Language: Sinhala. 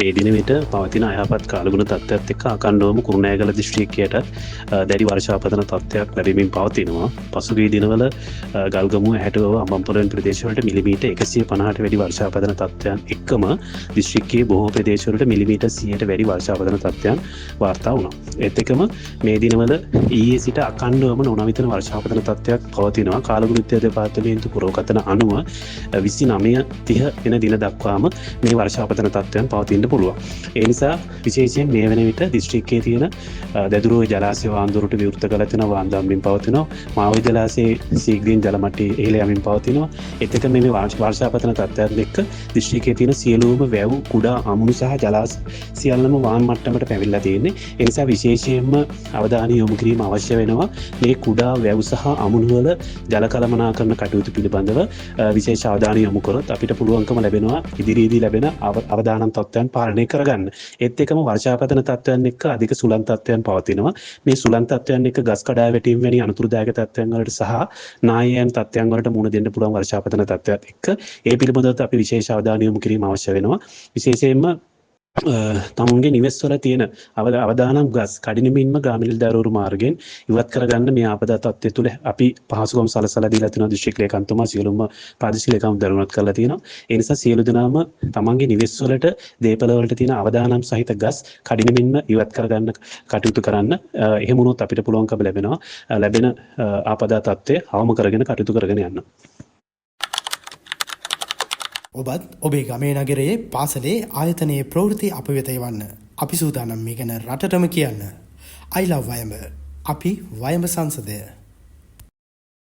මේ දින විට පවතින අයහපත් කාලගුණ තත්ත්වයත් එක්ක අකණ්ඩවම කුරුණෑගල දිස්ත්‍රික්කයට දැඩි වර්ෂාපතන තත්ත්වයක් ලැබෙමින් පවතිනවා. පසුගිය දිනවල ගල්ගමුව හැටුව අම්බන්පොළොන් ප්‍රදේශවලට මිලිමීටර් 150ට වැඩි වර්ෂාපතන තත්ත්වයන් එක්කම දිස්ත්‍රික්කයේ බොහෝ ප්‍රදේශවලට මිලිමීටර් 100ට වැඩි වර්ෂාපතන තත්ත්වයන් වාර්තා වුණා. ඒත් එක්කම මේ දිනවල ඊයේ සිට අකණ්ඩවම නොනවතින වර්ෂාපතන තත්ත්වයක් පවතිනවා. කාලගුණ දෙපාර්තමේන්තු පුරෝකථන අනුව 29:30 වෙන දින දක්වාම මේ වර්ෂාපතන තත්ත්වයන් පවතින්න පුළුවන්. ඒ නිසා විශේෂයෙන් මේ වෙන විට දිස්ත්‍රික්කයේ තියෙන දැදුරුව ජලාශය වාන්දුරට විවෘත කරලා තියෙනවා, වාන්දම්මින් පවතිනවා. මාවි ජලාශයේ සීග්‍රීන් ජල මට්ටය ඉහළ යමින් පවතිනවා. ඒත් එක්ක මේ වර්ෂාපතන තත්ත්වයන් එක්ක දිස්ත්‍රික්කයේ තියෙන සියලුම වැව්, කුඩා අමුණු සහ ජලාශ සියල්ලම වාන් මට්ටමට පැමිණලා තියෙන්නේ. ඒ නිසා විශේෂයෙන්ම අවධානය යොමු කිරීම අවශ්‍ය වෙනවා. මේ කුඩා වැව් සහ අමුණු වල ජල කළමනාකරණ කටයුතු පිළිබඳව විශේෂ අවධානය යොමු කරොත් අපිට පුළුවන්කම ලැබෙනවා ඉදිරියේදී ලැබෙන අවදානම් තත්ත්වයන් පාලනය කරගන්න. ඒත් එක්කම වර්ෂාපතන තත්ත්වයන් එක්ක අධික සුළං තත්ත්වයන් පවතිනවා. මේ සුළං තත්ත්වයන් එක්ක ගස් කඩා වැටීම් වැනි අනතුරුදායක තත්ත්වයන් වලට සහ නායයන් තත්ත්වයන් වලට මුහුණ දෙන්න පුළුවන් වර්ෂාපතන තත්ත්වයන් එක්ක ඒ පිළිබඳව අපි විශේෂ අවධානය යොමු කිරීම අවශ්‍ය වෙනවා. විශේෂයෙන්ම තමුන්ගේ නිවෙස්වල තියෙන අවදානම් ගස් කඩිනමින්ම ග්‍රාමීණධාරවරු මාර්ගයෙන් ඉවත් කරගන්න මේ ආපදා තත්ත්වය තුළ අපි පහසුකම් සලසලා දීලා තියෙනවා. දිස්ත්‍රික් ලේකම්තුමා සියලුම ප්‍රාදේශීය ලේකම් දරුණුත් කරලා තියෙනවා. ඒ නිසා සියලු දෙනාම තමන්ගේ නිවෙස්වලට දේපල වලට තියෙන අවදානම් සහිත ගස් කඩිනමින්ම ඉවත් කරගන්න කටයුතු කරන්න. එහෙම වුණොත් අපිට පුළුවන්කම ලැබෙනවා ලැබෙන ආපදා තත්ත්වය අවම කරගෙන කටයුතු කරගෙන යන්න. ඔබත් ඔබේ ගමේ නගරයේ පාසලේ ආයතනයේ ප්‍රවෘත්ති අප වෙත එවන්න. අපි සූදානම් මේ ගැන රටටම කියන්න. I love වයඹ. අපි වයඹ සංසදය.